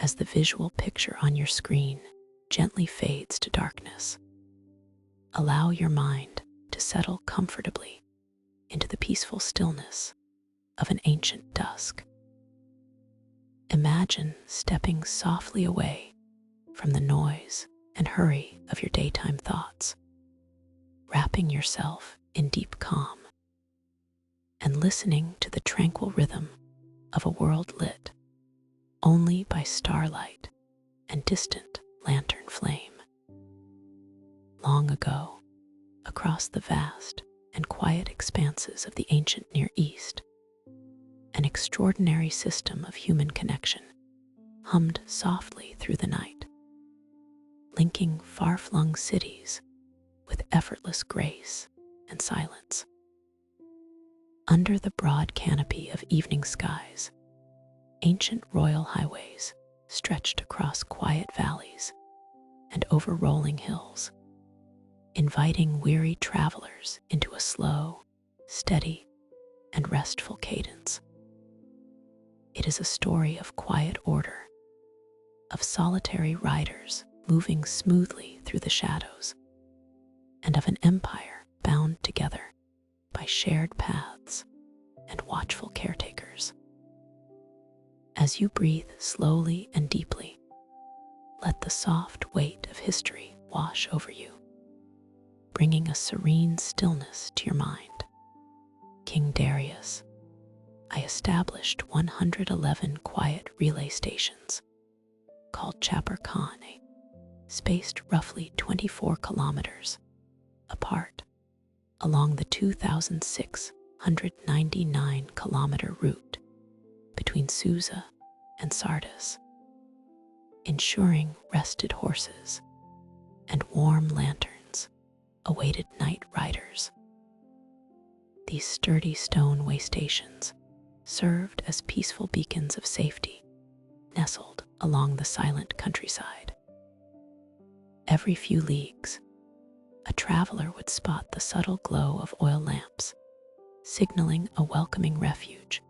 as the visual picture on your screen gently fades to darkness. Allow your mind to settle comfortably into the peaceful stillness of an ancient dusk. Imagine stepping softly away from the noise and hurry of your daytime thoughts, wrapping yourself in deep calm and listening to the tranquil rhythm of a world lit only by starlight and distant lantern flame. Long ago, across the vast and quiet expanses of the ancient Near East, an extraordinary system of human connection hummed softly through the night, linking far-flung cities with effortless grace and silence. Under the broad canopy of evening skies, ancient royal highways stretched across quiet valleys and over rolling hills, inviting weary travelers into a slow, steady, and restful cadence. It is a story of quiet order, of solitary riders moving smoothly through the shadows, and of an empire bound together by shared paths and watchful caretakers. As you breathe slowly and deeply, let the soft weight of history wash over you, bringing a serene stillness to your mind. King Darius, I established 111 quiet relay stations, called Chaparganeh, spaced roughly 24 kilometers apart along the 2,699-kilometer route between Susa and Sardis, ensuring rested horses and warm lanterns awaited night riders. These sturdy stone waystations served as peaceful beacons of safety, nestled along the silent countryside. Every few leagues, a traveler would spot the subtle glow of oil lamps, signaling a welcoming refuge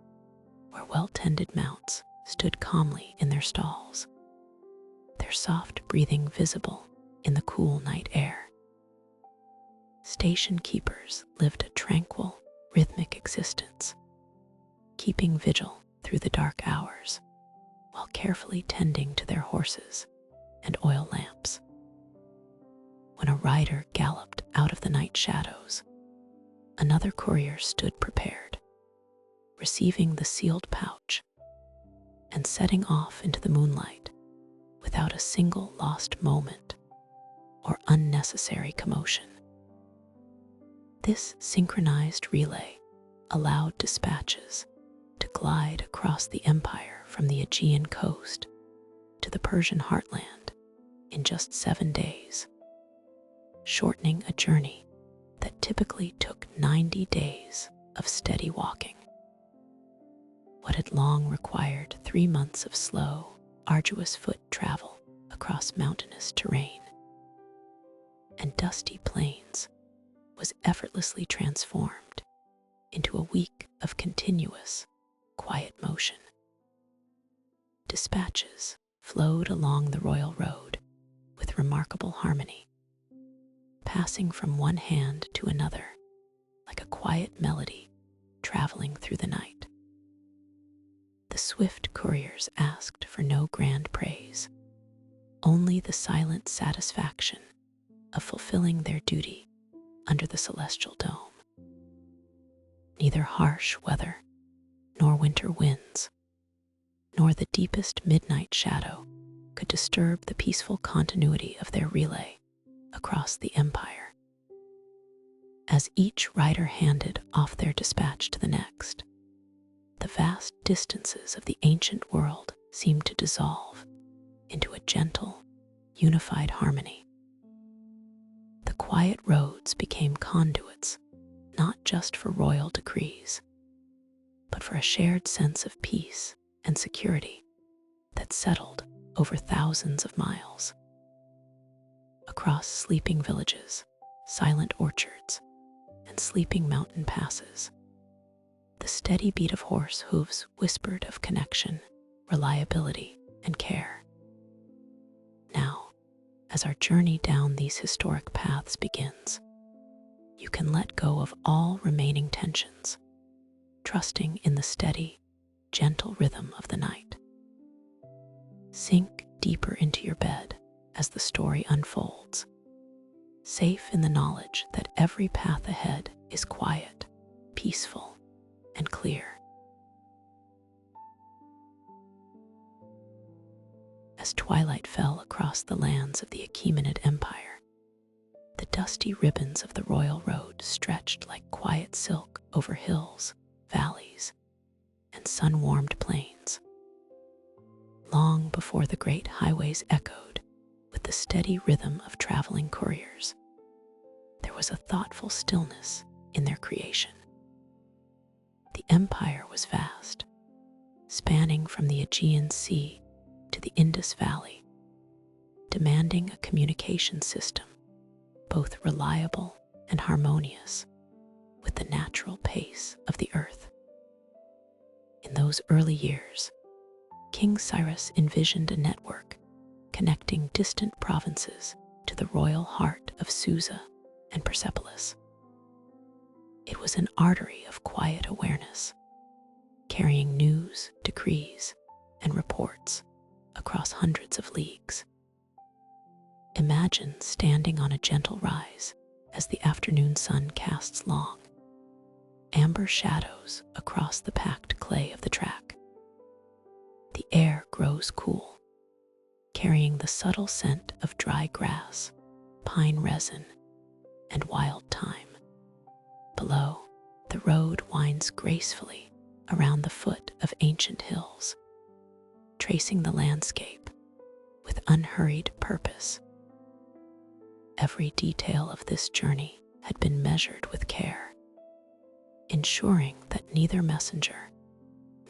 where well-tended mounts stood calmly in their stalls, their soft breathing visible in the cool night air. Station keepers lived a tranquil, rhythmic existence, keeping vigil through the dark hours while carefully tending to their horses and oil lamps. When a rider galloped out of the night shadows, another courier stood prepared, receiving the sealed pouch and setting off into the moonlight without a single lost moment or unnecessary commotion. This synchronized relay allowed dispatches to glide across the empire from the Aegean coast to the Persian heartland in just 7 days, shortening a journey that typically took 90 days of steady walking. What had long required 3 months of slow, arduous foot travel across mountainous terrain and dusty plains was effortlessly transformed into a week of continuous, quiet motion. Dispatches flowed along the royal road with remarkable harmony, passing from one hand to another like a quiet melody traveling through the night. The swift couriers asked for no grand praise, only the silent satisfaction of fulfilling their duty under the celestial dome. Neither harsh weather, nor winter winds, nor the deepest midnight shadow could disturb the peaceful continuity of their relay across the empire. As each rider handed off their dispatch to the next, the vast distances of the ancient world seemed to dissolve into a gentle, unified harmony. The quiet roads became conduits not just for royal decrees, but for a shared sense of peace and security that settled over thousands of miles. Across sleeping villages, silent orchards, and sleeping mountain passes, the steady beat of horse hooves whispered of connection, reliability, and care. As our journey down these historic paths begins, you can let go of all remaining tensions, trusting in the steady, gentle rhythm of the night. Sink deeper into your bed as the story unfolds, safe in the knowledge that every path ahead is quiet, peaceful, and clear. As twilight fell across the lands of the Achaemenid Empire, the dusty ribbons of the royal road stretched like quiet silk over hills, valleys, and sun-warmed plains. Long before the great highways echoed with the steady rhythm of traveling couriers, there was a thoughtful stillness in their creation. The empire was vast, spanning from the Aegean Sea to the Indus Valley, demanding a communication system both reliable and harmonious with the natural pace of the earth. In those early years, King Cyrus envisioned a network connecting distant provinces to the royal heart of Susa and Persepolis. It was an artery of quiet awareness, carrying news, decrees, and reports across hundreds of leagues. Imagine standing on a gentle rise as the afternoon sun casts long, amber shadows across the packed clay of the track. The air grows cool, carrying the subtle scent of dry grass, pine resin, and wild thyme. Below, the road winds gracefully around the foot of ancient hills, tracing the landscape with unhurried purpose. Every detail of this journey had been measured with care, ensuring that neither messenger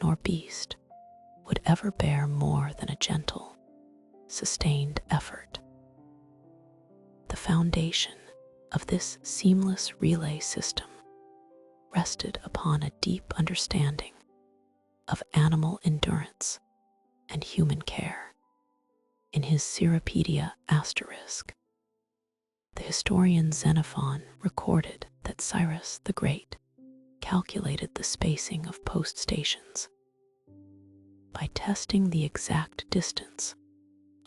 nor beast would ever bear more than a gentle, sustained effort. The foundation of this seamless relay system rested upon a deep understanding of animal endurance and human care. In his Cyropedia Asterisk, the historian Xenophon recorded that Cyrus the Great calculated the spacing of post stations. By testing the exact distance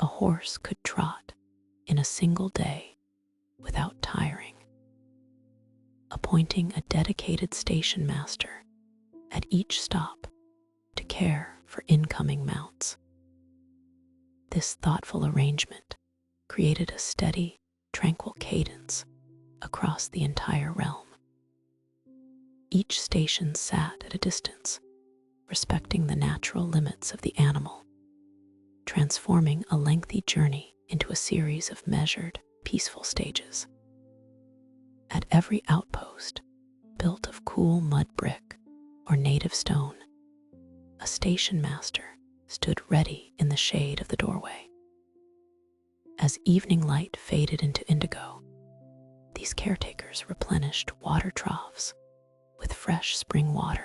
a horse could trot in a single day without tiring, appointing a dedicated station master at each stop to care for incoming mounts. This thoughtful arrangement created a steady, tranquil cadence across the entire realm. Each station sat at a distance, respecting the natural limits of the animal, transforming a lengthy journey into a series of measured, peaceful stages. At every outpost, built of cool mud brick or native stone, a station master stood ready in the shade of the doorway. As evening light faded into indigo, these caretakers replenished water troughs with fresh spring water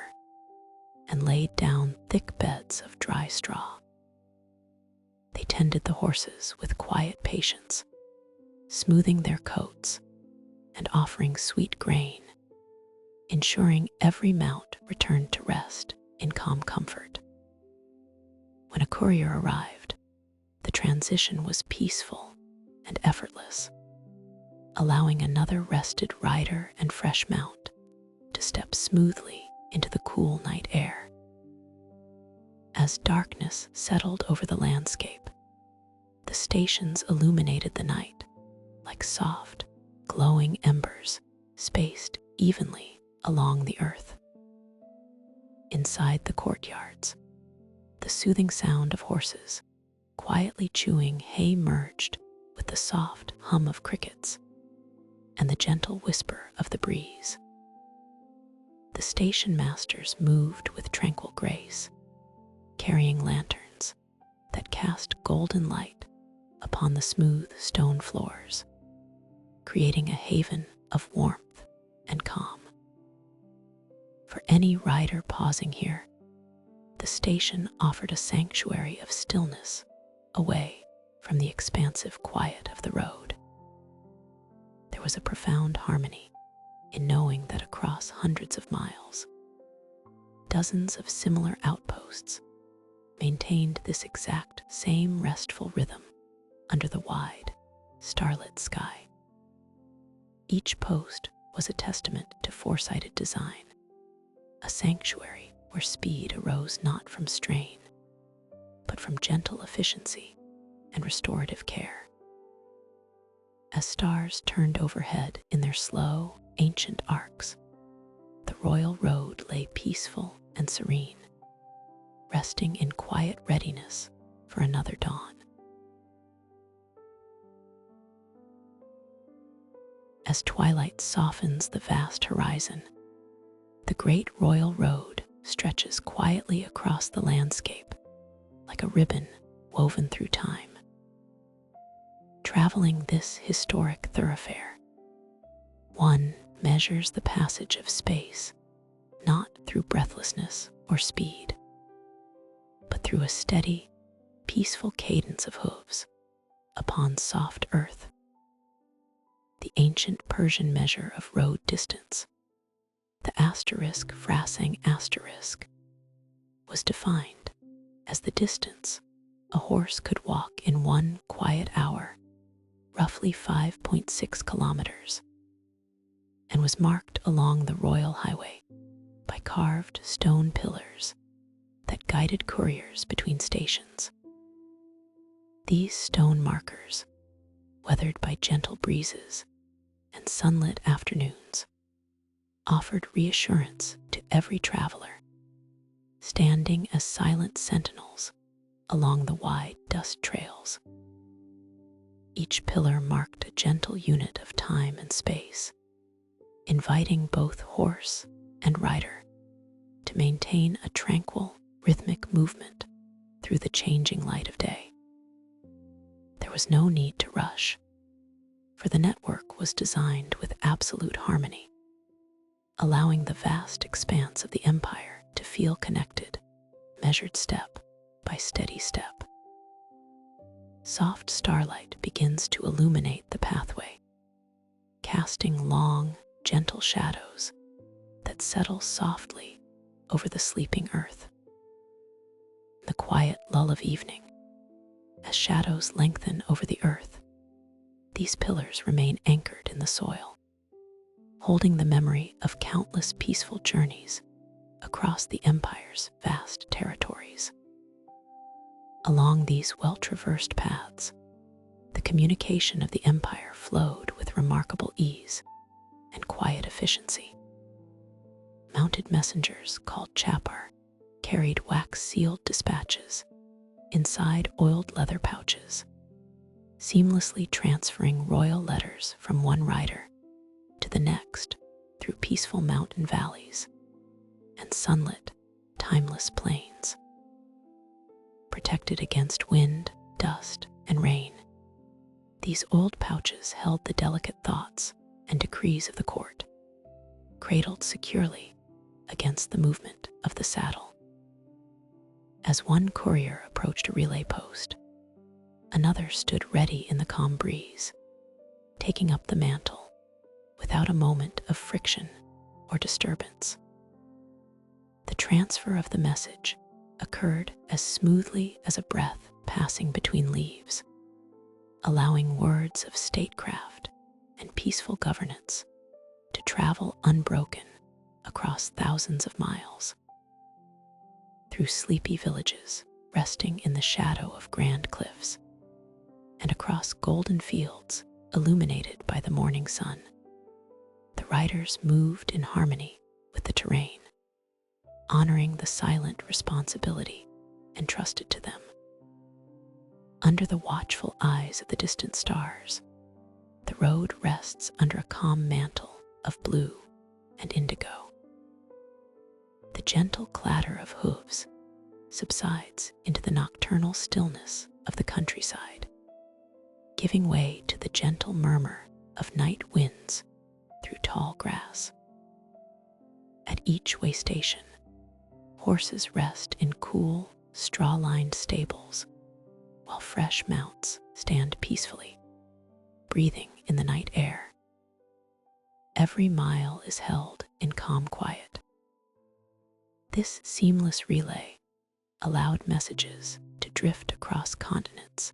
and laid down thick beds of dry straw. They tended the horses with quiet patience, smoothing their coats and offering sweet grain, ensuring every mount returned to rest in calm comfort. When a courier arrived, the transition was peaceful and effortless, allowing another rested rider and fresh mount to step smoothly into the cool night air. As darkness settled over the landscape, the stations illuminated the night like soft, glowing embers spaced evenly along the earth. Inside the courtyards, the soothing sound of horses quietly chewing hay merged with the soft hum of crickets and the gentle whisper of the breeze. The station masters moved with tranquil grace, carrying lanterns that cast golden light upon the smooth stone floors, creating a haven of warmth and calm. For any rider pausing here, the station offered a sanctuary of stillness away from the expansive quiet of the road. There was a profound harmony in knowing that across hundreds of miles, dozens of similar outposts maintained this exact same restful rhythm under the wide, starlit sky. Each post was a testament to foresighted design, a sanctuary where speed arose not from strain, but from gentle efficiency and restorative care. As stars turned overhead in their slow, ancient arcs, the royal road lay peaceful and serene, resting in quiet readiness for another dawn. As twilight softens the vast horizon, the great royal road stretches quietly across the landscape like a ribbon woven through time. Traveling this historic thoroughfare, one measures the passage of space not through breathlessness or speed, but through a steady, peaceful cadence of hooves upon soft earth. The ancient Persian measure of road distance, the asterisk phrasing asterisk, was defined as the distance a horse could walk in 1 quiet hour, roughly 5.6 kilometers, and was marked along the royal highway by carved stone pillars that guided couriers between stations. These stone markers, weathered by gentle breezes and sunlit afternoons, offered reassurance to every traveler, standing as silent sentinels along the wide dust trails. Each pillar marked a gentle unit of time and space, inviting both horse and rider to maintain a tranquil, rhythmic movement through the changing light of day. There was no need to rush, for the network was designed with absolute harmony, allowing the vast expanse of the empire to feel connected, measured step by steady step. Soft starlight begins to illuminate the pathway, casting long, gentle shadows that settle softly over the sleeping earth. The quiet lull of evening, as shadows lengthen over the earth, these pillars remain anchored in the soil, holding the memory of countless peaceful journeys across the empire's vast territories. Along these well-traversed paths, the communication of the empire flowed with remarkable ease and quiet efficiency. Mounted messengers called Chapar carried wax-sealed dispatches inside oiled leather pouches, seamlessly transferring royal letters from one rider to the next through peaceful mountain valleys and sunlit, timeless plains. Protected against wind, dust, and rain, these old pouches held the delicate thoughts and decrees of the court, cradled securely against the movement of the saddle. As one courier approached a relay post, another stood ready in the calm breeze, taking up the mantle without a moment of friction or disturbance. The transfer of the message occurred as smoothly as a breath passing between leaves, allowing words of statecraft and peaceful governance to travel unbroken across thousands of miles. Through sleepy villages resting in the shadow of grand cliffs, and across golden fields illuminated by the morning sun, the riders moved in harmony with the terrain, honoring the silent responsibility entrusted to them. Under the watchful eyes of the distant stars, the road rests under a calm mantle of blue and indigo. The gentle clatter of hooves subsides into the nocturnal stillness of the countryside, giving way to the gentle murmur of night winds through tall grass. At each waystation, horses rest in cool, straw-lined stables, while fresh mounts stand peacefully, breathing in the night air. Every mile is held in calm quiet. This seamless relay allowed messages to drift across continents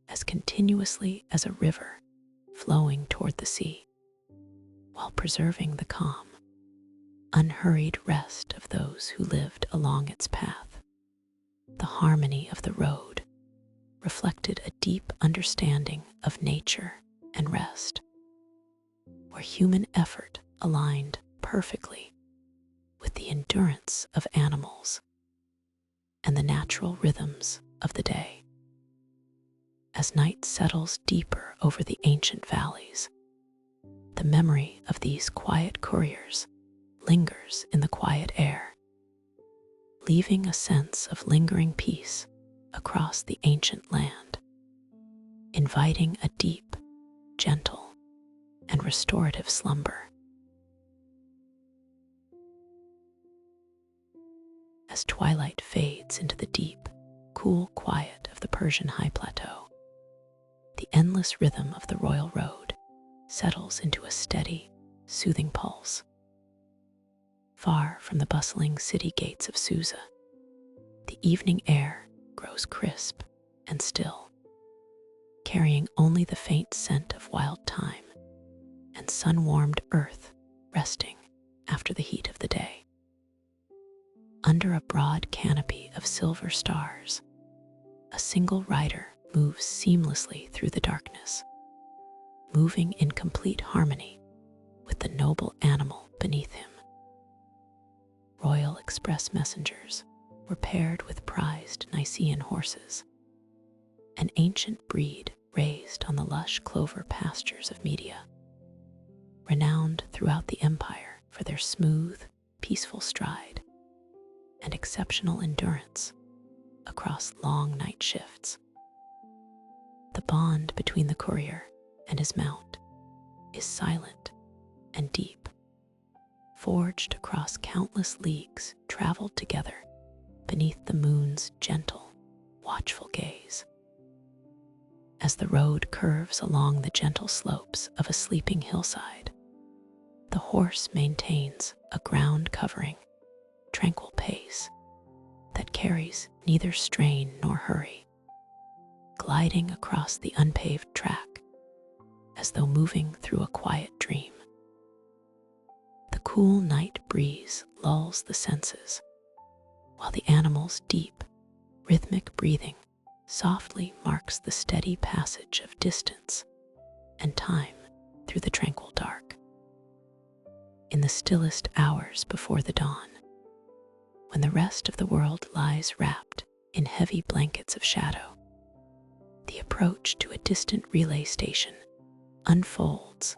as continuously as a river flowing toward the sea, while preserving the calm, unhurried rest of those who lived along its path. The harmony of the road reflected a deep understanding of nature and rest, where human effort aligned perfectly with the endurance of animals and the natural rhythms of the day. As night settles deeper over the ancient valleys, the memory of these quiet couriers lingers in the quiet air, leaving a sense of lingering peace across the ancient land, inviting a deep, gentle, and restorative slumber. As twilight fades into the deep, cool quiet of the Persian high plateau, the endless rhythm of the royal road settles into a steady, soothing pulse. Far from the bustling city gates of Susa, the evening air grows crisp and still, carrying only the faint scent of wild thyme and sun-warmed earth resting after the heat of the day. Under a broad canopy of silver stars, a single rider moves seamlessly through the darkness, moving in complete harmony with the noble animal beneath him. Royal express messengers were paired with prized Nicean horses, an ancient breed raised on the lush clover pastures of Media, renowned throughout the empire for their smooth, peaceful stride and exceptional endurance across long night shifts. The bond between the courier and his mount is silent and deep, forged across countless leagues traveled together beneath the moon's gentle, watchful gaze. As the road curves along the gentle slopes of a sleeping hillside, the horse maintains a ground-covering, tranquil pace that carries neither strain nor hurry, gliding across the unpaved track as though moving through a quiet dream. The cool night breeze lulls the senses, while the animal's deep, rhythmic breathing softly marks the steady passage of distance and time through the tranquil dark. In the stillest hours before the dawn, when the rest of the world lies wrapped in heavy blankets of shadow, the approach to a distant relay station unfolds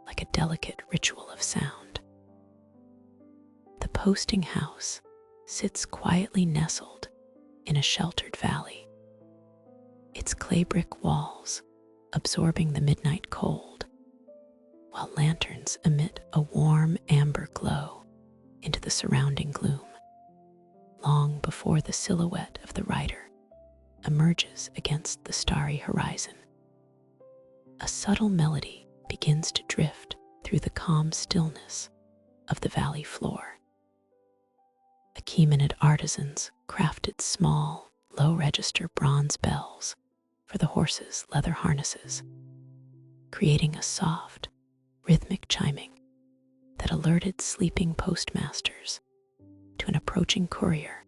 like a delicate ritual of sound. The posting house sits quietly nestled in a sheltered valley, its clay brick walls absorbing the midnight cold, while lanterns emit a warm amber glow into the surrounding gloom, long before the silhouette of the rider emerges against the starry horizon. A subtle melody begins to drift through the calm stillness of the valley floor. Achaemenid artisans crafted small, low-register bronze bells for the horses' leather harnesses, creating a soft, rhythmic chiming that alerted sleeping postmasters to an approaching courier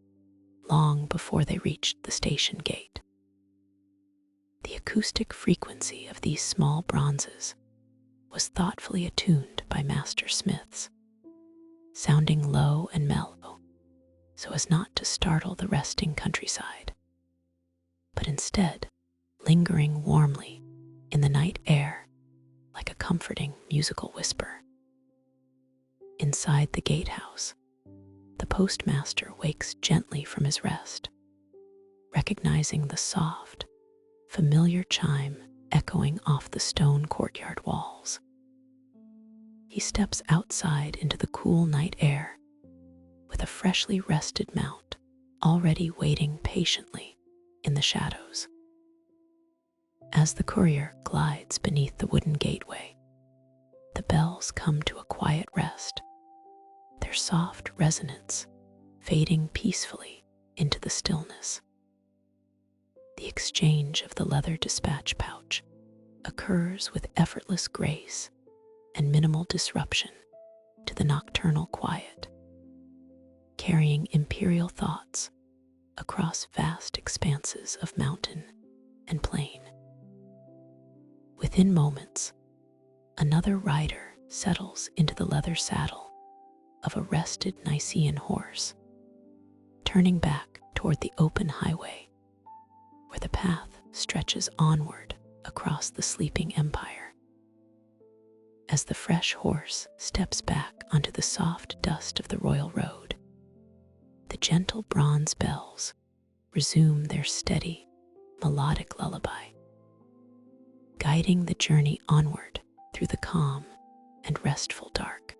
long before they reached the station gate. The acoustic frequency of these small bronzes was thoughtfully attuned by master smiths, sounding low and mellow so as not to startle the resting countryside, but instead lingering warmly in the night air like a comforting musical whisper. Inside the gatehouse, the postmaster wakes gently from his rest, recognizing the soft, familiar chime echoing off the stone courtyard walls. He steps outside into the cool night air with a freshly rested mount already waiting patiently in the shadows. As the courier glides beneath the wooden gateway, the bells come to a quiet rest, their soft resonance fading peacefully into the stillness. The exchange of the leather dispatch pouch occurs with effortless grace and minimal disruption to the nocturnal quiet, carrying imperial thoughts across vast expanses of mountain and plain. Within moments, another rider settles into the leather saddle of a rested Nicaean horse, turning back toward the open highway where the path stretches onward across the sleeping empire. As the fresh horse steps back onto the soft dust of the royal road, the gentle bronze bells resume their steady, melodic lullaby, guiding the journey onward through the calm and restful dark.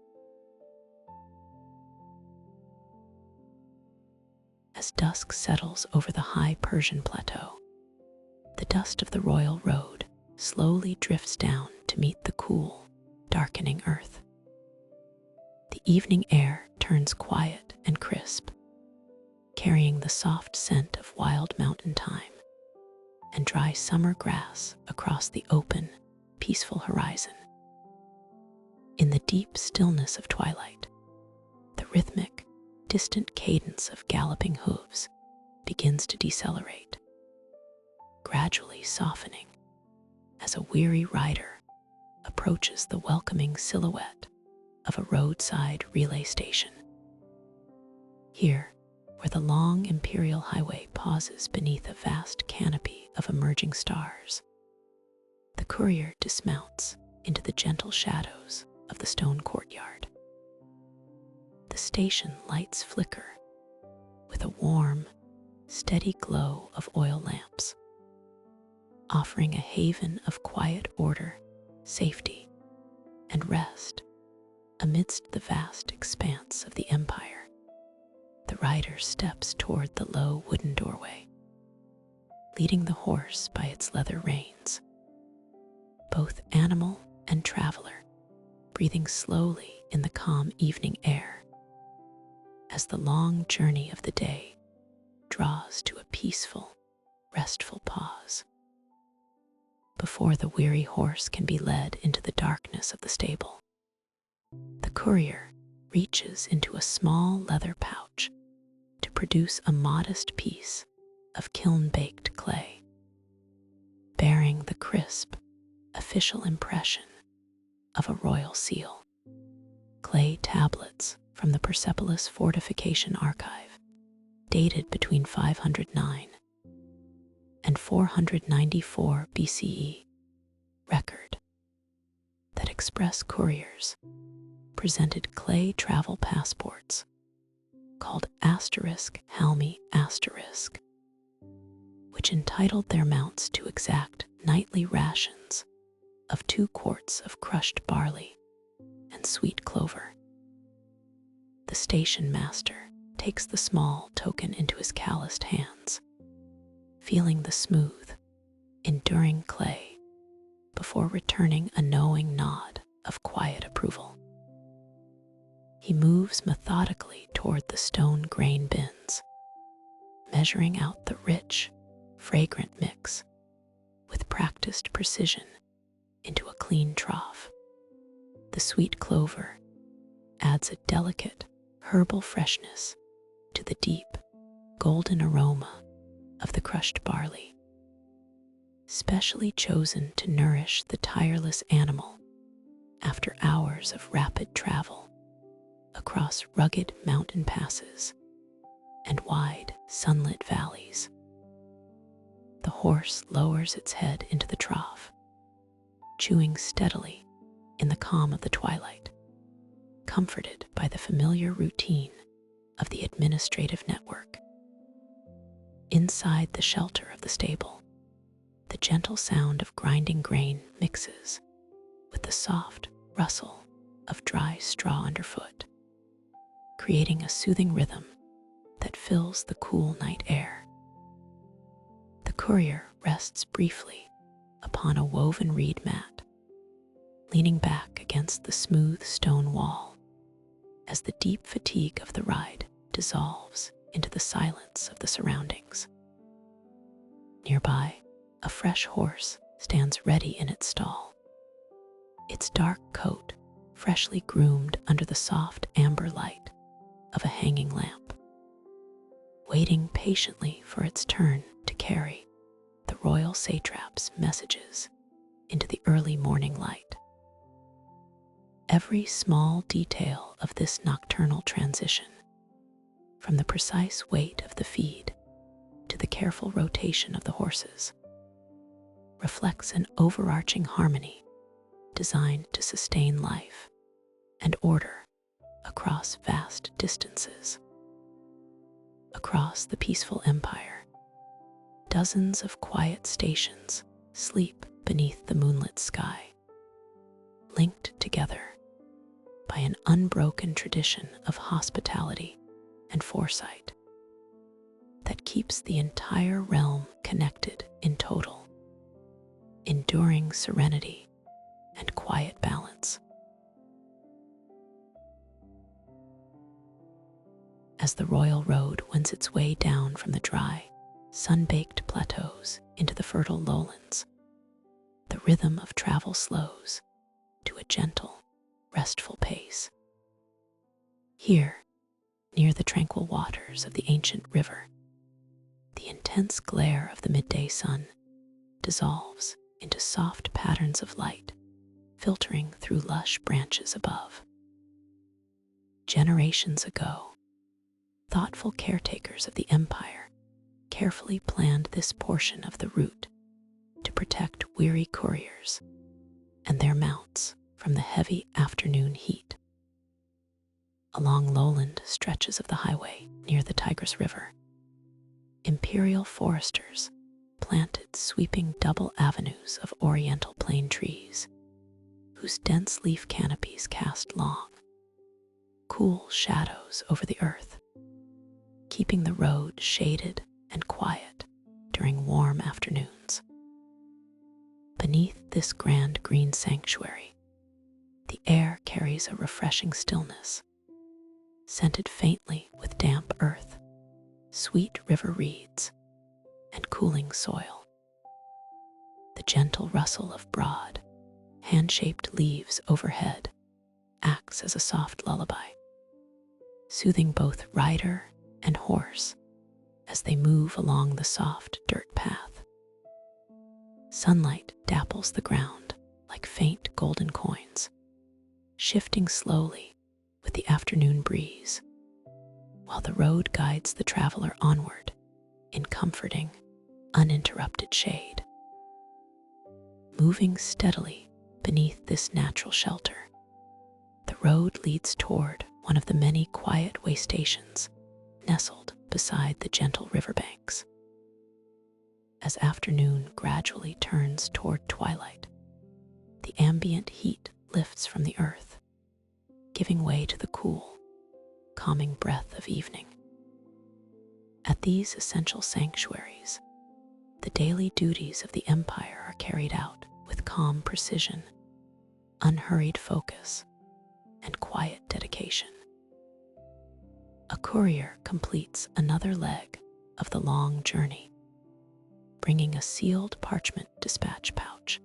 As dusk settles over the high Persian plateau, the dust of the royal road slowly drifts down to meet the cool, darkening earth. The evening air turns quiet and crisp, carrying the soft scent of wild mountain thyme and dry summer grass across the open, peaceful horizon. In the deep stillness of twilight, the rhythmic, distant cadence of galloping hooves begins to decelerate, gradually softening as a weary rider approaches the welcoming silhouette of a roadside relay station. Here, where the long imperial highway pauses beneath a vast canopy of emerging stars, the courier dismounts into the gentle shadows of the stone courtyard. The station lights flicker with a warm, steady glow of oil lamps, offering a haven of quiet order, safety, and rest amidst the vast expanse of the empire. The rider steps toward the low wooden doorway, leading the horse by its leather reins. Both animal and traveler breathing slowly in the calm evening air as the long journey of the day draws to a peaceful, restful pause. Before the weary horse can be led into the darkness of the stable, the courier reaches into a small leather pouch to produce a modest piece of kiln-baked clay, bearing the crisp, official impression of a royal seal. Clay tablets from the Persepolis fortification archive, dated between 509 and 494 BCE, record that express couriers presented clay travel passports called *Halmi*, which entitled their mounts to exact nightly rations of 2 quarts of crushed barley and sweet clover. The station master takes the small token into his calloused hands, feeling the smooth, enduring clay before returning a knowing nod of quiet approval. He moves methodically toward the stone grain bins, measuring out the rich, fragrant mix with practiced precision into a clean trough. The sweet clover adds a delicate, herbal freshness to the deep, golden aroma of the crushed barley, specially chosen to nourish the tireless animal after hours of rapid travel across rugged mountain passes and wide, sunlit valleys. The horse lowers its head into the trough, chewing steadily in the calm of the twilight, comforted by the familiar routine of the administrative network. Inside the shelter of the stable, the gentle sound of grinding grain mixes with the soft rustle of dry straw underfoot, creating a soothing rhythm that fills the cool night air. The courier rests briefly upon a woven reed mat, leaning back against the smooth stone wall as the deep fatigue of the ride dissolves into the silence of the surroundings. Nearby, a fresh horse stands ready in its stall, its dark coat freshly groomed under the soft amber light of a hanging lamp, waiting patiently for its turn to carry the royal satrap's messages into the early morning light. Every small detail of this nocturnal transition, from the precise weight of the feed to the careful rotation of the horses, reflects an overarching harmony designed to sustain life and order across vast distances. Across the peaceful empire, dozens of quiet stations sleep beneath the moonlit sky, linked together by an unbroken tradition of hospitality and foresight that keeps the entire realm connected in total, enduring serenity and quiet balance. As the royal road wends its way down from the dry, sun-baked plateaus into the fertile lowlands, the rhythm of travel slows to a gentle, restful pace. Here, near the tranquil waters of the ancient river, the intense glare of the midday sun dissolves into soft patterns of light filtering through lush branches above. Generations ago, thoughtful caretakers of the empire carefully planned this portion of the route to protect weary couriers and their mounts from the heavy afternoon heat. Along lowland stretches of the highway near the Tigris River, imperial foresters planted sweeping double avenues of oriental plane trees, whose dense leaf canopies cast long, cool shadows over the earth, keeping the road shaded and quiet during warm afternoons. Beneath this grand green sanctuary, the air carries a refreshing stillness, scented faintly with damp earth, sweet river reeds, and cooling soil. The gentle rustle of broad, hand-shaped leaves overhead acts as a soft lullaby, soothing both rider and horse as they move along the soft dirt path. Sunlight dapples the ground like faint golden coins, shifting slowly with the afternoon breeze, while the road guides the traveler onward in comforting, uninterrupted shade. Moving steadily beneath this natural shelter, the road leads toward one of the many quiet waystations nestled beside the gentle riverbanks. As afternoon gradually turns toward twilight, the ambient heat lifts from the earth, giving way to the cool, calming breath of evening. At these essential sanctuaries, the daily duties of the empire are carried out with calm precision, unhurried focus, and quiet dedication. A courier completes another leg of the long journey, bringing a sealed parchment dispatch pouch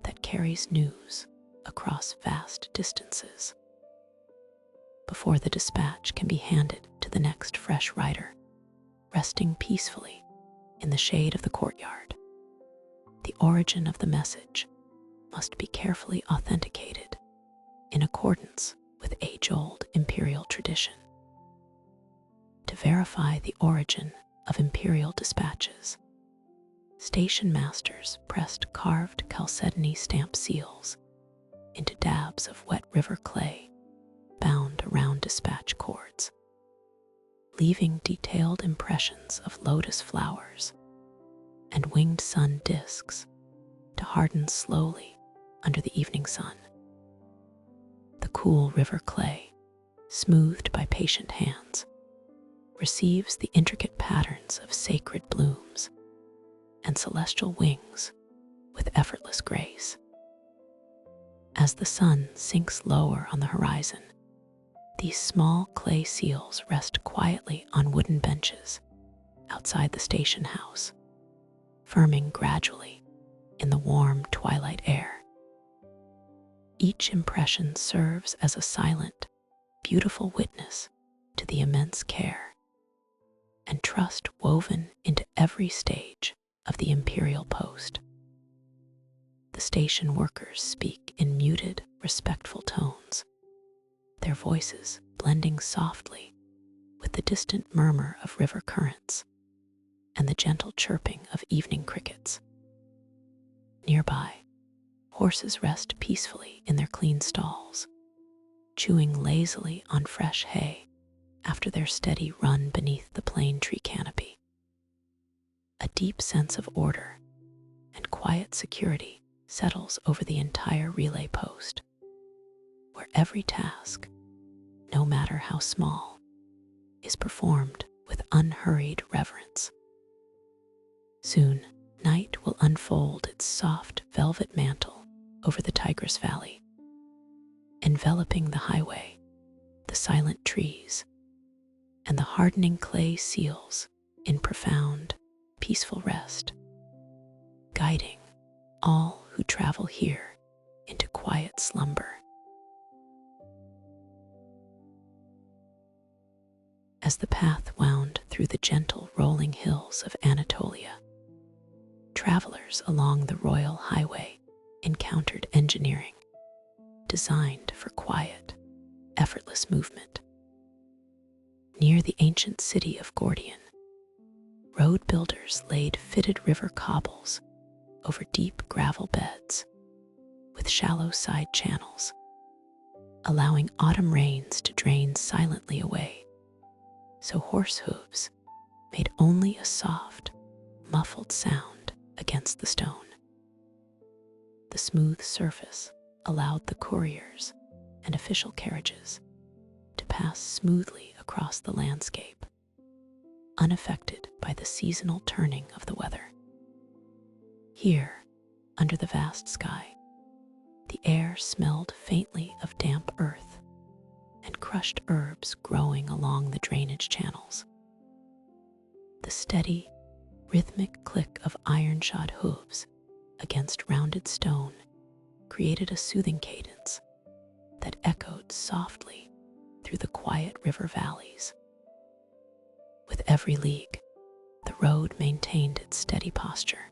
that carries news across vast distances. Before the dispatch can be handed to the next fresh rider, resting peacefully in the shade of the courtyard, the origin of the message must be carefully authenticated in accordance with age-old imperial tradition. To verify the origin of imperial dispatches, station masters pressed carved chalcedony stamp seals into dabs of wet river clay bound around dispatch cords, leaving detailed impressions of lotus flowers and winged sun discs to harden slowly under the evening sun. The cool river clay, smoothed by patient hands, receives the intricate patterns of sacred blooms and celestial wings with effortless grace. As the sun sinks lower on the horizon, these small clay seals rest quietly on wooden benches outside the station house, firming gradually in the warm twilight air. Each impression serves as a silent, beautiful witness to the immense care and trust woven into every stage of the imperial post. The station workers speak in muted, respectful tones, their voices blending softly with the distant murmur of river currents and the gentle chirping of evening crickets. Nearby, horses rest peacefully in their clean stalls, chewing lazily on fresh hay after their steady run beneath the plane tree canopy. A deep sense of order and quiet security settles over the entire relay post, where every task, no matter how small, is performed with unhurried reverence. Soon, night will unfold its soft velvet mantle over the Tigris Valley, enveloping the highway, the silent trees, and the hardening clay seals in profound, peaceful rest, guiding all who travel here into quiet slumber. As the path wound through the gentle rolling hills of Anatolia, travelers along the royal highway encountered engineering designed for quiet, effortless movement. Near the ancient city of Gordian, road builders laid fitted river cobbles over deep gravel beds with shallow side channels, allowing autumn rains to drain silently away, so horse hooves made only a soft, muffled sound against the stone. The smooth surface allowed the couriers and official carriages to pass smoothly across the landscape, unaffected by the seasonal turning of the weather. Here, under the vast sky, the air smelled faintly of damp earth and crushed herbs growing along the drainage channels. The steady, rhythmic click of iron-shod hooves against rounded stone created a soothing cadence that echoed softly through the quiet river valleys. With every league, the road maintained its steady posture,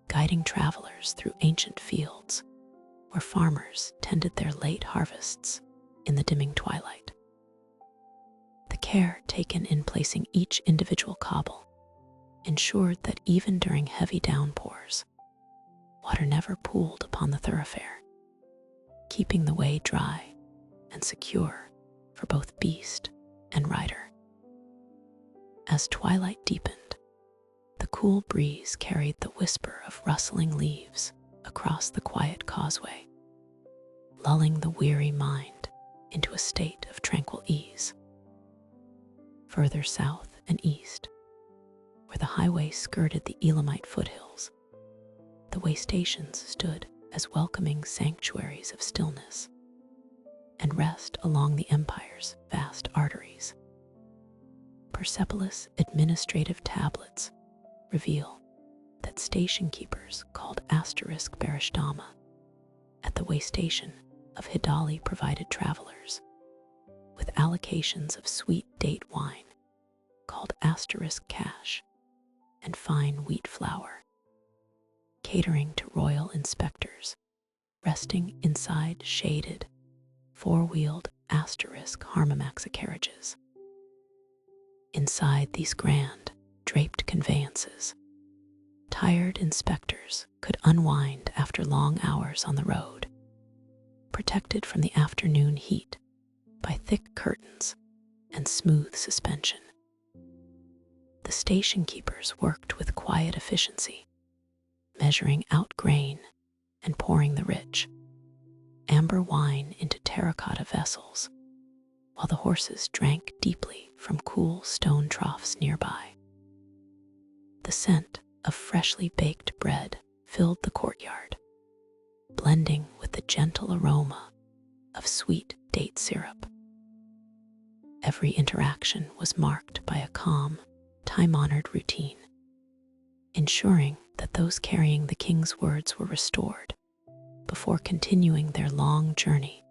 guiding travelers through ancient fields where farmers tended their late harvests in the dimming twilight. The care taken in placing each individual cobble ensured that even during heavy downpours, water never pooled upon the thoroughfare, keeping the way dry and secure for both beast and rider. As twilight deepened, the cool breeze carried the whisper of rustling leaves across the quiet causeway, lulling the weary mind into a state of tranquil ease. Further south and east, where the highway skirted the Elamite foothills, the Waystations stood as welcoming sanctuaries of stillness and rest along the empire's vast arteries. Persepolis administrative tablets reveal that station keepers called *Berishtama at the Waystation of Hidali provided travelers with allocations of sweet date wine called *Cash and fine wheat flour, catering to royal inspectors resting inside shaded, four-wheeled *Harmamaxa carriages. Inside these grand, draped conveyances, tired inspectors could unwind after long hours on the road, protected from the afternoon heat by thick curtains and smooth suspension. The station keepers worked with quiet efficiency, measuring out grain and pouring the rich, amber wine into terracotta vessels, while the horses drank deeply from cool stone troughs nearby. The scent of freshly baked bread filled the courtyard, blending with the gentle aroma of sweet date syrup. Every interaction was marked by a calm, time-honored routine, ensuring that those carrying the king's words were restored before continuing their long journey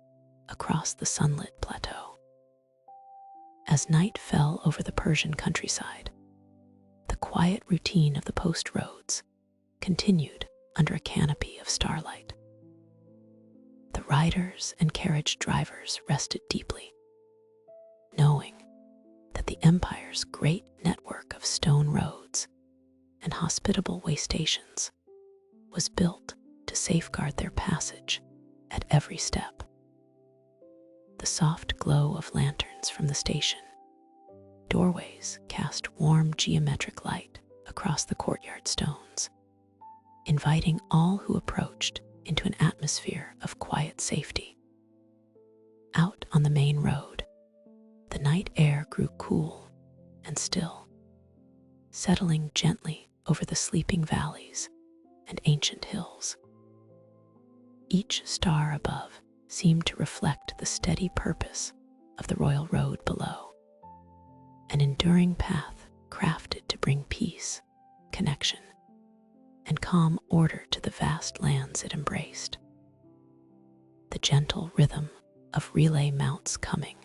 across the sunlit plateau. As night fell over the Persian countryside, the quiet routine of the post roads continued under a canopy of starlight. The riders and carriage drivers rested deeply, knowing that the empire's great network of stone roads and hospitable waystations was built to safeguard their passage at every step. The soft glow of lanterns from the station doorways cast warm geometric light across the courtyard stones, inviting all who approached into an atmosphere of quiet safety. Out on the main road, the night air grew cool and still, settling gently over the sleeping valleys and ancient hills. Each star above seemed to reflect the steady purpose of the royal road below, an enduring path crafted to bring peace, connection, and calm order to the vast lands it embraced. The gentle rhythm of relay mounts coming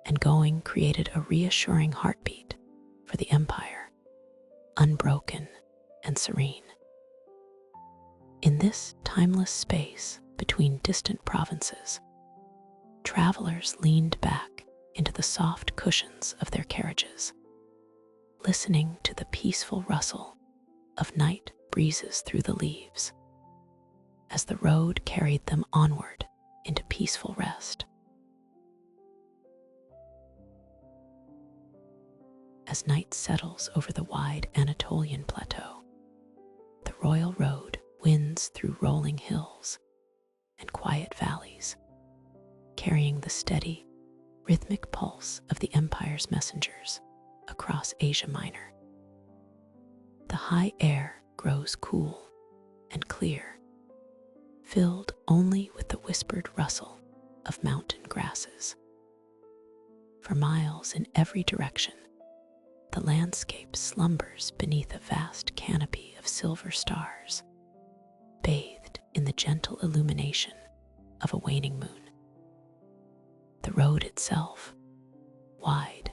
and going created a reassuring heartbeat for the empire, unbroken and serene. In this timeless space between distant provinces, travelers leaned back into the soft cushions of their carriages, listening to the peaceful rustle of night breezes through the leaves as the road carried them onward into peaceful rest. As night settles over the wide Anatolian plateau, the royal road winds through rolling hills and quiet valleys, carrying the steady, rhythmic pulse of the empire's messengers across Asia Minor. The high air grows cool and clear, filled only with the whispered rustle of mountain grasses. For miles in every direction, the landscape slumbers beneath a vast canopy of silver stars, bathed in the gentle illumination of a waning moon. The road itself, wide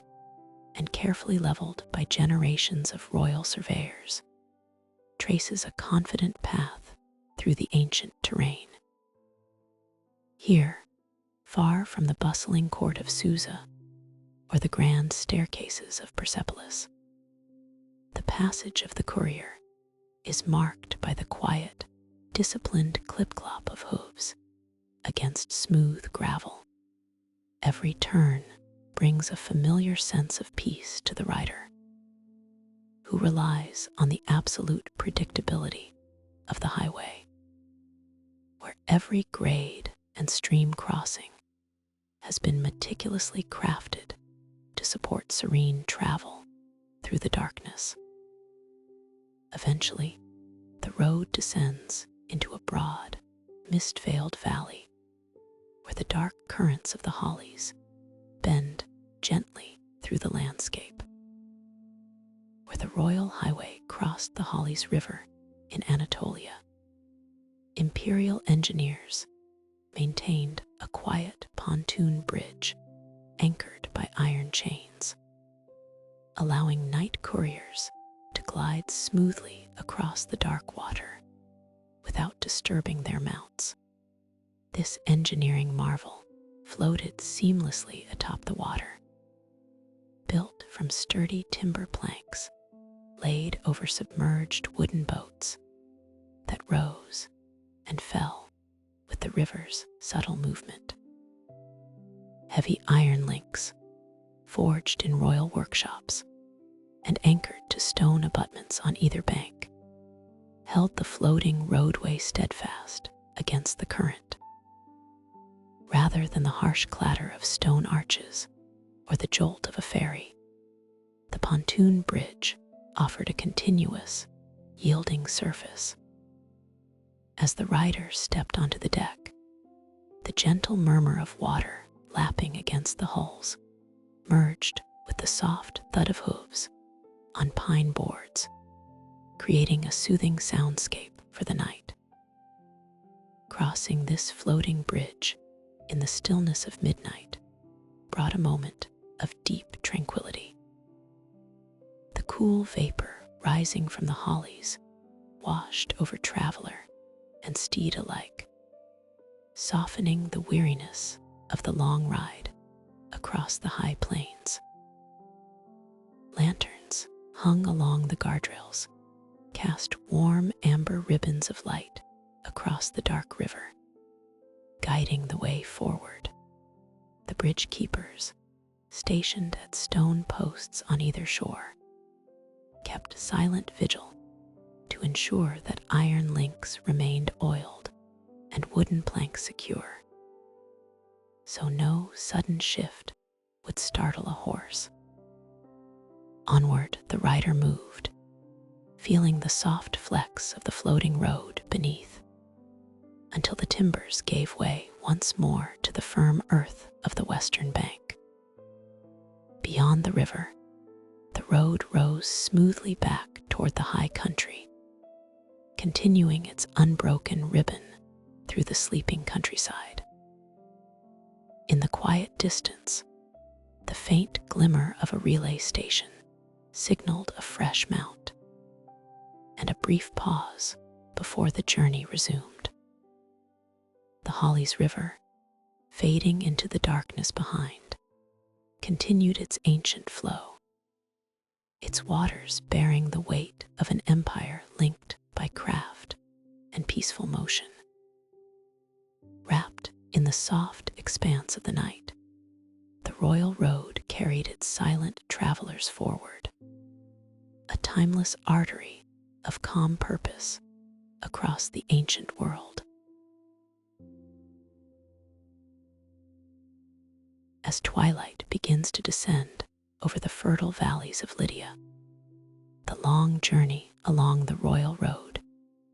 and carefully leveled by generations of royal surveyors, traces a confident path through the ancient terrain. Here, far from the bustling court of Susa or the grand staircases of Persepolis, the passage of the courier is marked by the quiet, disciplined clip-clop of hooves against smooth gravel. Every turn brings a familiar sense of peace to the rider, who relies on the absolute predictability of the highway, where every grade and stream crossing has been meticulously crafted to support serene travel through the darkness. Eventually, the road descends into a broad, mist-veiled valley where the dark currents of the hollies bend gently through the landscape. Where the royal highway crossed the Hollies River in Anatolia, imperial engineers maintained a quiet pontoon bridge anchored by iron chains, allowing night couriers to glide smoothly across the dark water without disturbing their mounts. This engineering marvel floated seamlessly atop the water, built from sturdy timber planks laid over submerged wooden boats that rose and fell with the river's subtle movement. Heavy iron links, forged in royal workshops and anchored to stone abutments on either bank, held the floating roadway steadfast against the current. Rather than the harsh clatter of stone arches or the jolt of a ferry, the pontoon bridge offered a continuous, yielding surface As the rider stepped onto the deck, the gentle murmur of water lapping against the hulls merged with the soft thud of hooves on pine boards, creating a soothing soundscape for the night. Crossing this floating bridge in the stillness of midnight brought a moment of deep tranquility. The cool vapor rising from the hollies washed over traveler and steed alike, softening the weariness of the long ride across the high plains. Lanterns hung along the guardrails cast warm amber ribbons of light across the dark river, guiding the way forward. The bridge keepers, stationed at stone posts on either shore, kept silent vigil to ensure that iron links remained oiled and wooden planks secure, so no sudden shift would startle a horse. Onward the rider moved, feeling the soft flex of the floating road beneath, until the timbers gave way once more to the firm earth of the western bank. Beyond the river, the road rose smoothly back toward the high country, continuing its unbroken ribbon through the sleeping countryside. In the quiet distance, the faint glimmer of a relay station signaled a fresh mount, and a brief pause before the journey resumed. The Hollies River, fading into the darkness behind, continued its ancient flow, its waters bearing the weight of an empire linked by craft and peaceful motion. Wrapped in the soft expanse of the night, the royal road carried its silent travelers forward, a timeless artery of calm purpose across the ancient world. As twilight begins to descend over the fertile valleys of Lydia, the long journey along the royal road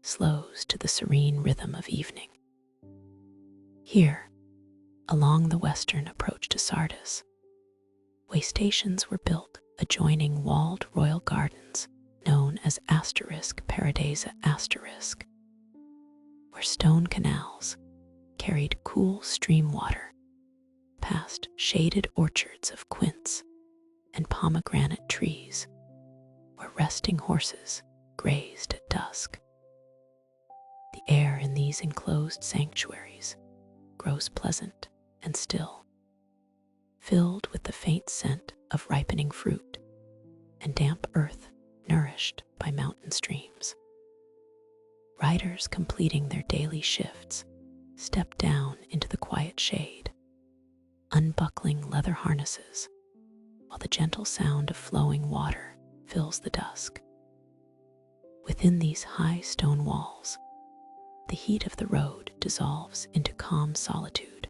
slows to the serene rhythm of evening. Here, along the western approach to Sardis, Waystations were built adjoining walled royal gardens known as Paradisa *, where stone canals carried cool stream water past shaded orchards of quince and pomegranate trees, where resting horses grazed at dusk. The air in these enclosed sanctuaries grows pleasant and still, filled with the faint scent of ripening fruit and damp earth nourished by mountain streams. Riders completing their daily shifts step down into the quiet shade, unbuckling leather harnesses, while the gentle sound of flowing water fills the dusk. Within these high stone walls, the heat of the road dissolves into calm solitude,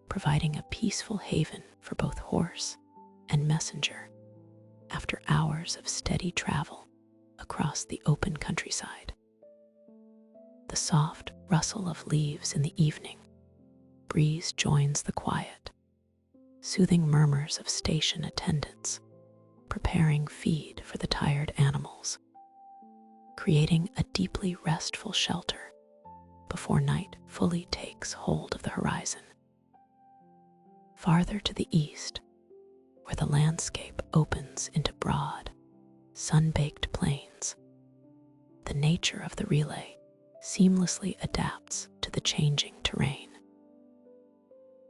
providing a peaceful haven for both horse and messenger after hours of steady travel across the open countryside. The soft rustle of leaves in the evening breeze joins the quiet, soothing murmurs of station attendants preparing feed for the tired animals, creating a deeply restful shelter before night fully takes hold of the horizon. Farther to the east, where the landscape opens into broad, sun-baked plains, the nature of the relay seamlessly adapts to the changing terrain.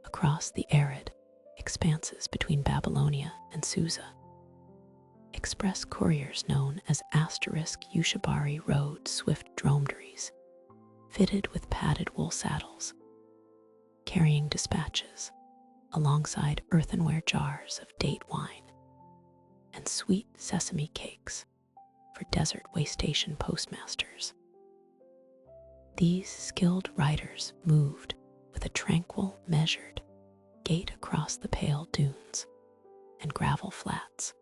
Across the arid expanses between Babylonia and Susa, express couriers known as *Ushabari rode swift dromedaries, fitted with padded wool saddles, carrying dispatches alongside earthenware jars of date wine and sweet sesame cakes for desert waystation postmasters. These skilled riders moved with a tranquil, measured gait across the pale dunes and gravel flats,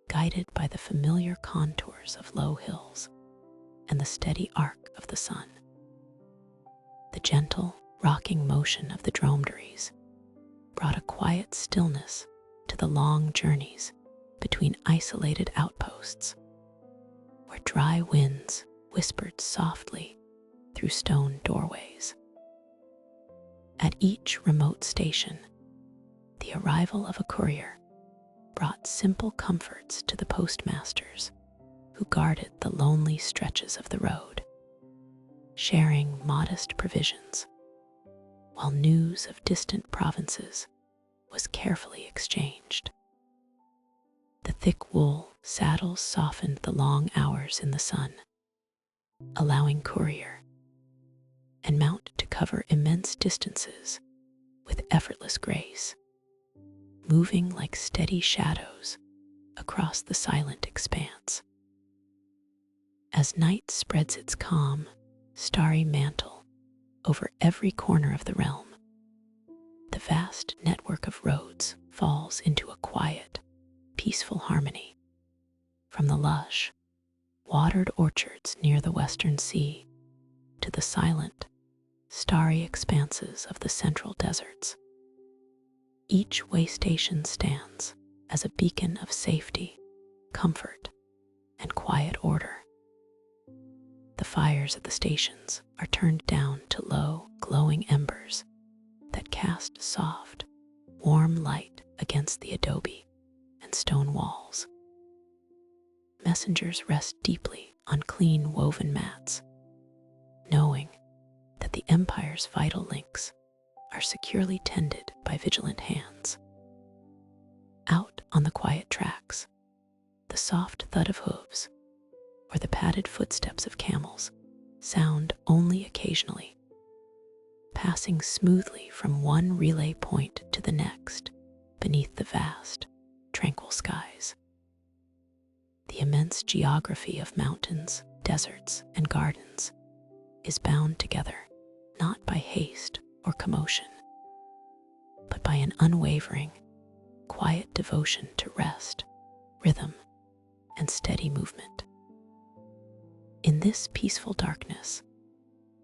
guided by the familiar contours of low hills and the steady arc of the sun. The gentle, rocking motion of the dromedaries brought a quiet stillness to the long journeys between isolated outposts, where dry winds whispered softly through stone doorways. At each remote station, the arrival of a courier brought simple comforts to the postmasters who guarded the lonely stretches of the road, sharing modest provisions, while news of distant provinces was carefully exchanged. The thick wool saddles softened the long hours in the sun, allowing courier and mount to cover immense distances with effortless grace, moving like steady shadows across the silent expanse. As night spreads its calm, starry mantle over every corner of the realm, the vast network of roads falls into a quiet, peaceful harmony. From the lush, watered orchards near the western sea to the silent, starry expanses of the central deserts, each waystation stands as a beacon of safety, comfort, and quiet order. The fires at the stations are turned down to low, glowing embers that cast soft, warm light against the adobe and stone walls. Messengers rest deeply on clean woven mats, knowing that the empire's vital links are securely tended by vigilant hands. Out on the quiet tracks, the soft thud of hooves or the padded footsteps of camels sound only occasionally, passing smoothly from one relay point to the next beneath the vast, tranquil skies. The immense geography of mountains, deserts, and gardens is bound together not by haste or commotion, but by an unwavering, quiet devotion to rest, rhythm, and steady movement. In this peaceful darkness,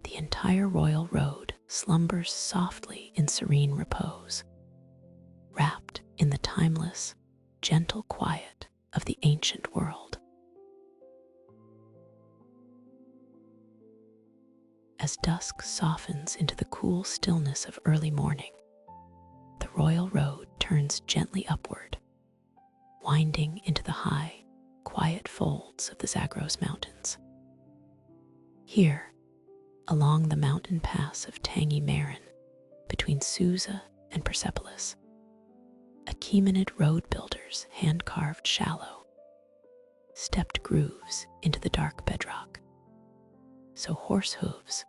the entire royal road slumbers softly in serene repose, wrapped in the timeless, gentle quiet of the ancient world. As dusk softens into the cool stillness of early morning, the royal road turns gently upward, winding into the high, quiet folds of the Zagros Mountains. Here, along the mountain pass of tangy Marin, between Susa and Persepolis, Achaemenid road builders hand-carved shallow, stepped grooves into the dark bedrock, so horse hooves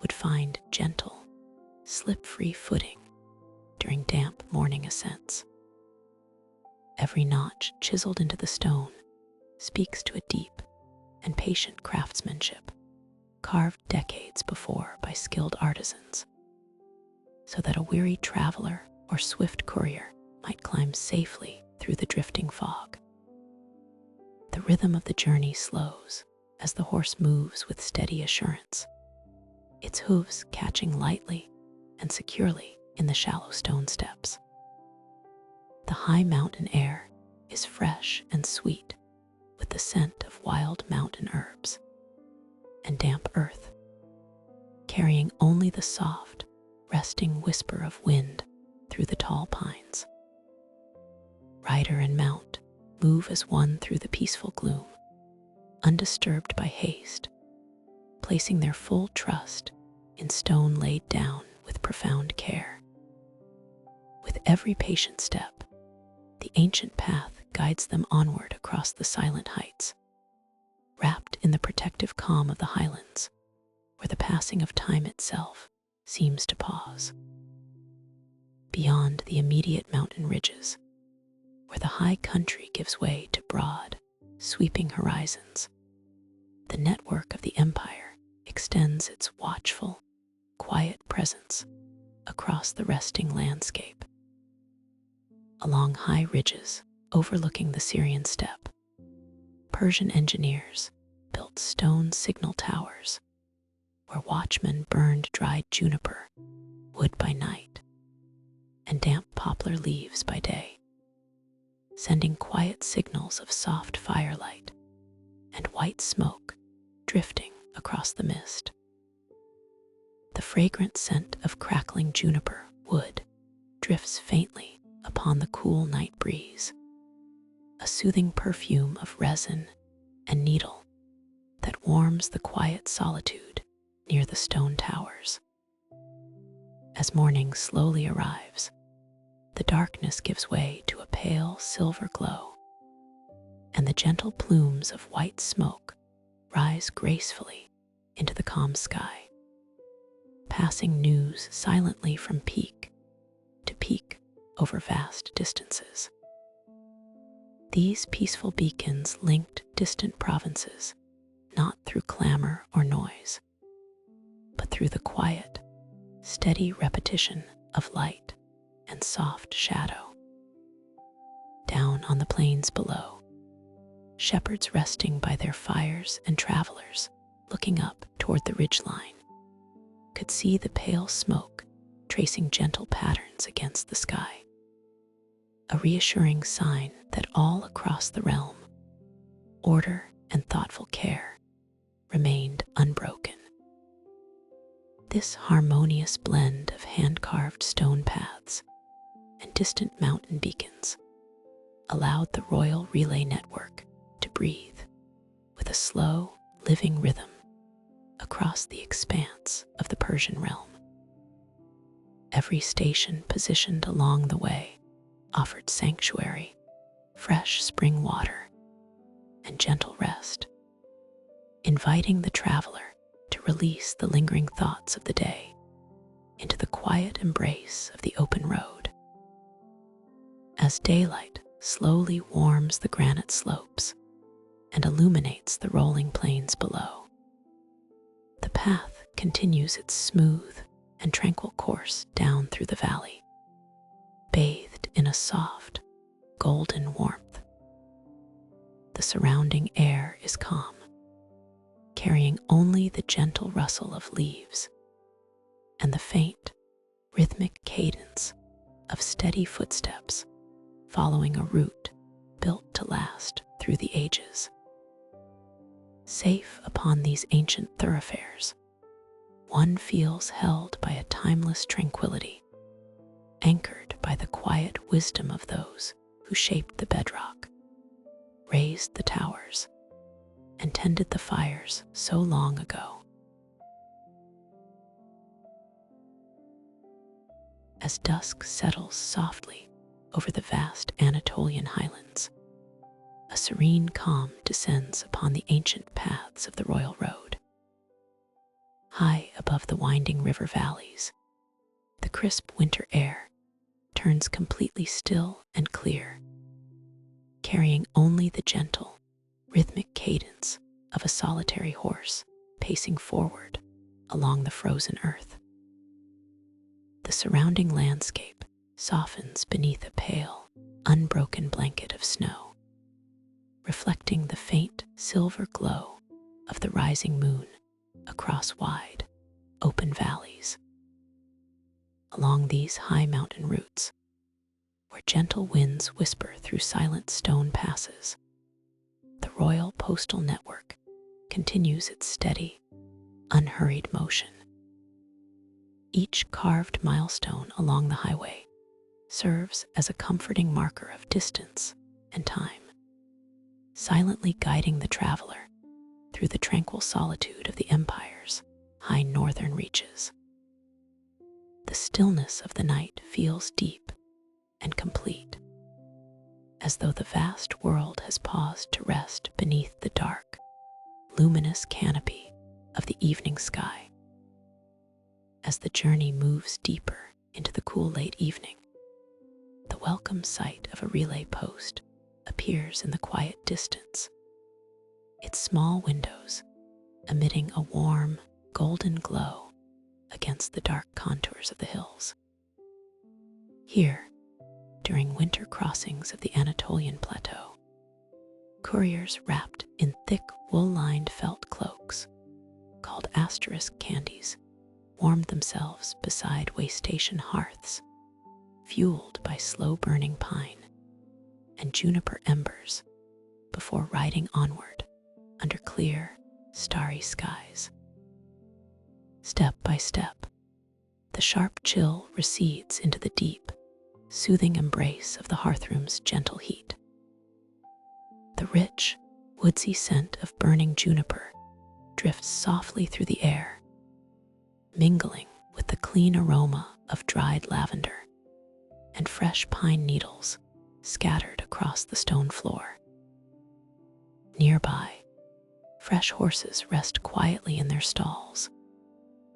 would find gentle, slip-free footing during damp morning ascents. Every notch chiseled into the stone speaks to a deep and patient craftsmanship, carved decades before by skilled artisans, so that a weary traveler or swift courier might climb safely through the drifting fog. The rhythm of the journey slows as the horse moves with steady assurance, its hooves catching lightly and securely in the shallow stone steps. The high mountain air is fresh and sweet with the scent of wild mountain herbs and damp earth, carrying only the soft, resting whisper of wind through the tall pines. Rider and mount move as one through the peaceful gloom, undisturbed by haste, placing their full trust in stone laid down with profound care. With every patient step, the ancient path guides them onward across the silent heights, wrapped in the protective calm of the highlands, where the passing of time itself seems to pause. Beyond the immediate mountain ridges, where the high country gives way to broad, sweeping horizons, the network of the empire extends its watchful, quiet presence across the resting landscape. Along high ridges overlooking the Syrian steppe, Persian engineers built stone signal towers, where watchmen burned dried juniper wood by night and damp poplar leaves by day, sending quiet signals of soft firelight and white smoke drifting across the mist. The fragrant scent of crackling juniper wood drifts faintly upon the cool night breeze, a soothing perfume of resin and needle that warms the quiet solitude near the stone towers. As morning slowly arrives, the darkness gives way to a pale silver glow, and the gentle plumes of white smoke rise gracefully into the calm sky, passing news silently from peak to peak over vast distances. These peaceful beacons linked distant provinces, not through clamor or noise, but through the quiet, steady repetition of light and soft shadow. Down on the plains below, shepherds resting by their fires and travelers looking up toward the ridgeline could see the pale smoke tracing gentle patterns against the sky, a reassuring sign that all across the realm, order and thoughtful care remained unbroken. This harmonious blend of hand-carved stone paths and distant mountain beacons allowed the royal relay network to breathe with a slow, living rhythm across the expanse of the Persian realm. Every station positioned along the way offered sanctuary, fresh spring water, and gentle rest, inviting the traveler to release the lingering thoughts of the day into the quiet embrace of the open road. As daylight slowly warms the granite slopes and illuminates the rolling plains below, the path continues its smooth and tranquil course down through the valley, bathed in a soft, golden warmth. The surrounding air is calm, carrying only the gentle rustle of leaves and the faint, rhythmic cadence of steady footsteps following a route built to last through the ages. Safe upon these ancient thoroughfares, one feels held by a timeless tranquility, anchored by the quiet wisdom of those who shaped the bedrock, raised the towers, and tended the fires so long ago. As dusk settles softly over the vast Anatolian highlands, a serene calm descends upon the ancient paths of the royal road. High above the winding river valleys, the crisp winter air turns completely still and clear, carrying only the gentle, rhythmic cadence of a solitary horse pacing forward along the frozen earth. The surrounding landscape softens beneath a pale, unbroken blanket of snow, reflecting the faint silver glow of the rising moon across wide, open valleys. Along these high mountain routes, where gentle winds whisper through silent stone passes, the royal postal network continues its steady, unhurried motion. Each carved milestone along the highway serves as a comforting marker of distance and time, silently guiding the traveler through the tranquil solitude of the empire's high northern reaches. The stillness of the night feels deep and complete, as though the vast world has paused to rest beneath the dark, luminous canopy of the evening sky. As the journey moves deeper into the cool late evening, the welcome sight of a relay post appears in the quiet distance, its small windows emitting a warm, golden glow against the dark contours of the hills. Here, during winter crossings of the Anatolian Plateau, couriers wrapped in thick wool-lined felt cloaks, called called asterisk candies warmed themselves beside waystation hearths, fueled by slow-burning pine and juniper embers before riding onward under clear, starry skies. Step by step, the sharp chill recedes into the deep, soothing embrace of the hearthroom's gentle heat. The rich, woodsy scent of burning juniper drifts softly through the air, mingling with the clean aroma of dried lavender and fresh pine needles scattered across the stone floor. Nearby, fresh horses rest quietly in their stalls,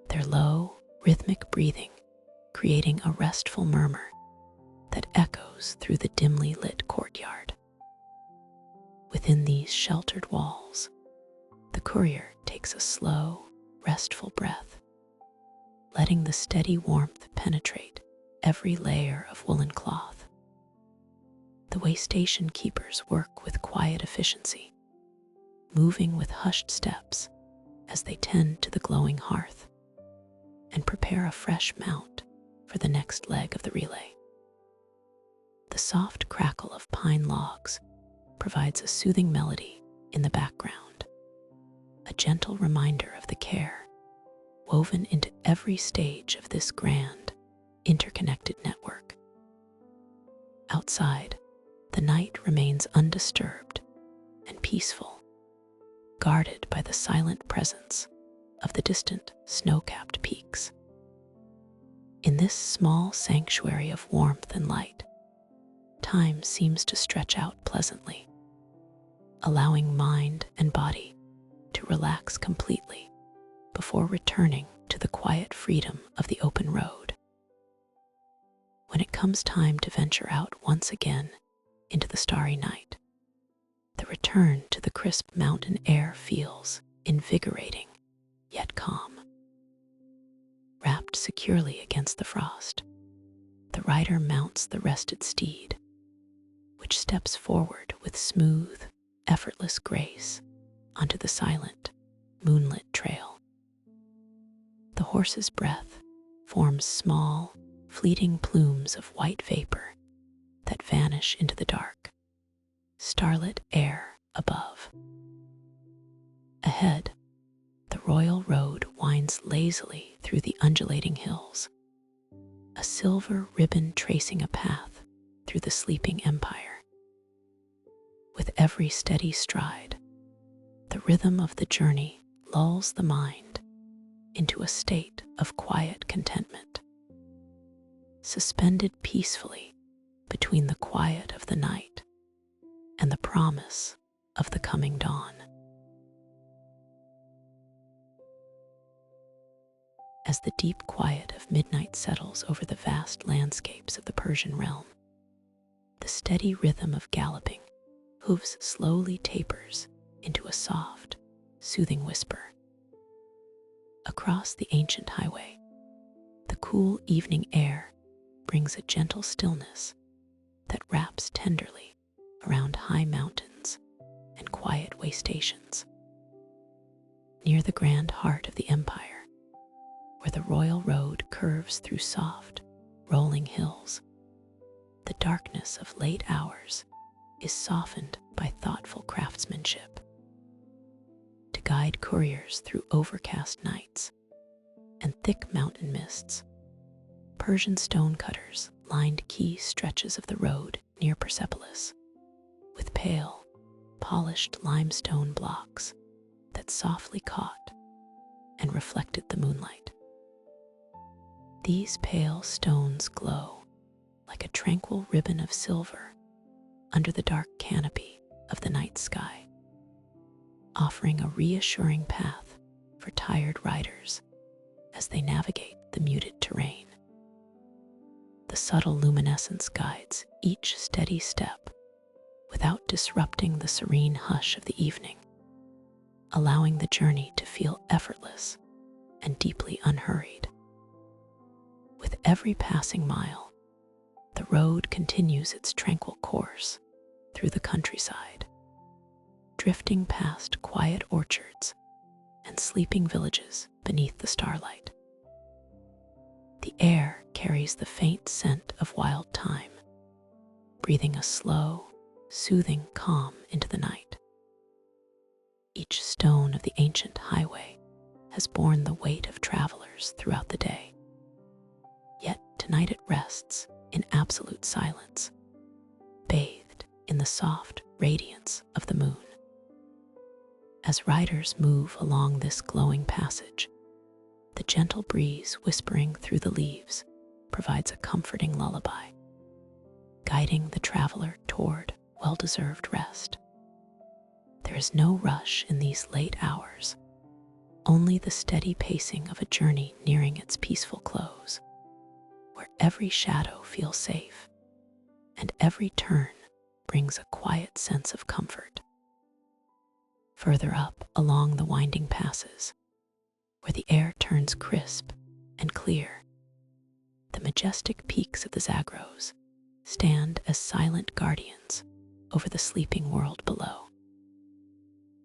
their low, rhythmic breathing creating a restful murmur that echoes through the dimly lit courtyard. Within these sheltered walls, the courier takes a slow, restful breath, letting the steady warmth penetrate every layer of woolen cloth. The waystation keepers work with quiet efficiency, moving with hushed steps as they tend to the glowing hearth and prepare a fresh mount for the next leg of the relay. The soft crackle of pine logs provides a soothing melody in the background, a gentle reminder of the care woven into every stage of this grand, interconnected network. Outside, the night remains undisturbed and peaceful, guarded by the silent presence of the distant snow-capped peaks. In this small sanctuary of warmth and light, time seems to stretch out pleasantly, allowing mind and body to relax completely before returning to the quiet freedom of the open road. When it comes time to venture out once again into the starry night, the return to the crisp mountain air feels invigorating yet calm. Wrapped securely against the frost, the rider mounts the rested steed, which steps forward with smooth, effortless grace onto the silent, moonlit trail. The horse's breath forms small, fleeting plumes of white vapor that vanish into the dark, starlit air above. Ahead, the royal road winds lazily through the undulating hills, a silver ribbon tracing a path through the sleeping empire. With every steady stride, the rhythm of the journey lulls the mind into a state of quiet contentment, suspended peacefully between the quiet of the night and the promise of the coming dawn. As the deep quiet of midnight settles over the vast landscapes of the Persian realm, the steady rhythm of galloping hooves slowly tapers into a soft, soothing whisper. Across the ancient highway, the cool evening air brings a gentle stillness that wraps tenderly around high mountains and quiet waystations. Near the grand heart of the empire, where the royal road curves through soft, rolling hills, the darkness of late hours is softened by thoughtful craftsmanship. To guide couriers through overcast nights and thick mountain mists, Persian stonecutters lined key stretches of the road near Persepolis with pale, polished limestone blocks that softly caught and reflected the moonlight. These pale stones glow like a tranquil ribbon of silver under the dark canopy of the night sky, offering a reassuring path for tired riders as they navigate the muted terrain. The subtle luminescence guides each steady step without disrupting the serene hush of the evening, allowing the journey to feel effortless and deeply unhurried. With every passing mile, the road continues its tranquil course through the countryside, drifting past quiet orchards and sleeping villages beneath the starlight. The air carries the faint scent of wild thyme, breathing a slow, soothing calm into the night. Each stone of the ancient highway has borne the weight of travelers throughout the day. Yet tonight it rests in absolute silence, bathed in the soft radiance of the moon. As riders move along this glowing passage, the gentle breeze whispering through the leaves provides a comforting lullaby, guiding the traveler toward well-deserved rest. There is no rush in these late hours, only the steady pacing of a journey nearing its peaceful close, where every shadow feels safe and every turn brings a quiet sense of comfort. Further up along the winding passes, where the air turns crisp and clear, the majestic peaks of the Zagros stand as silent guardians over the sleeping world below.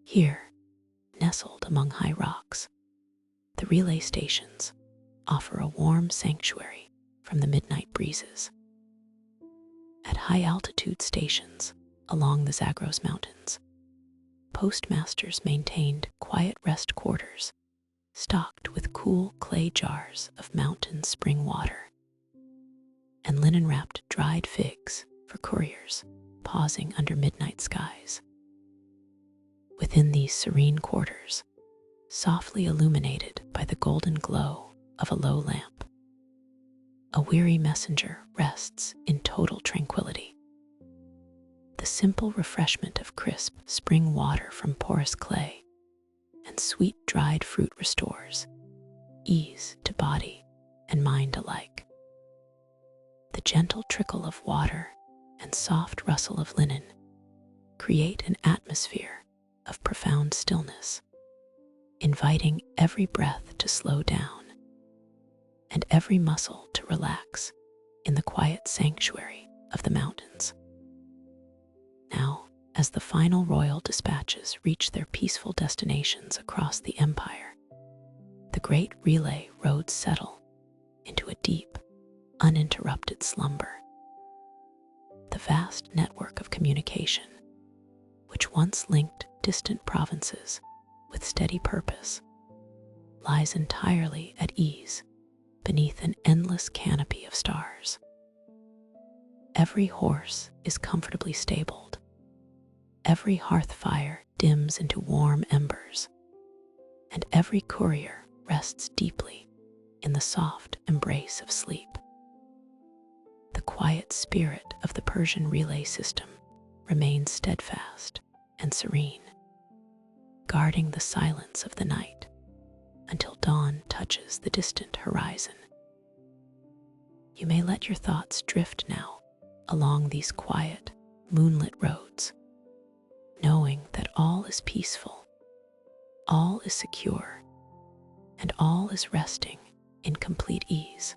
Here, nestled among high rocks, the relay stations offer a warm sanctuary from the midnight breezes. At high-altitude stations along the Zagros Mountains, postmasters maintained quiet rest quarters stocked with cool clay jars of mountain spring water and linen-wrapped dried figs for couriers pausing under midnight skies. Within these serene quarters, softly illuminated by the golden glow of a low lamp, a weary messenger rests in total tranquility. The simple refreshment of crisp spring water from porous clay and sweet dried fruit restores ease to body and mind alike. The gentle trickle of water and soft rustle of linen create an atmosphere of profound stillness, inviting every breath to slow down and every muscle to relax in the quiet sanctuary of the mountains. Now, as the final royal dispatches reach their peaceful destinations across the empire, the great relay roads settle into a deep, uninterrupted slumber. The vast network of communication, which once linked distant provinces with steady purpose, lies entirely at ease beneath an endless canopy of stars. Every horse is comfortably stabled, every hearth fire dims into warm embers, and every courier rests deeply in the soft embrace of sleep. The quiet spirit of the Persian relay system remains steadfast and serene, guarding the silence of the night until dawn touches the distant horizon. You may let your thoughts drift now along these quiet, moonlit roads, knowing that all is peaceful, all is secure, and all is resting in complete ease.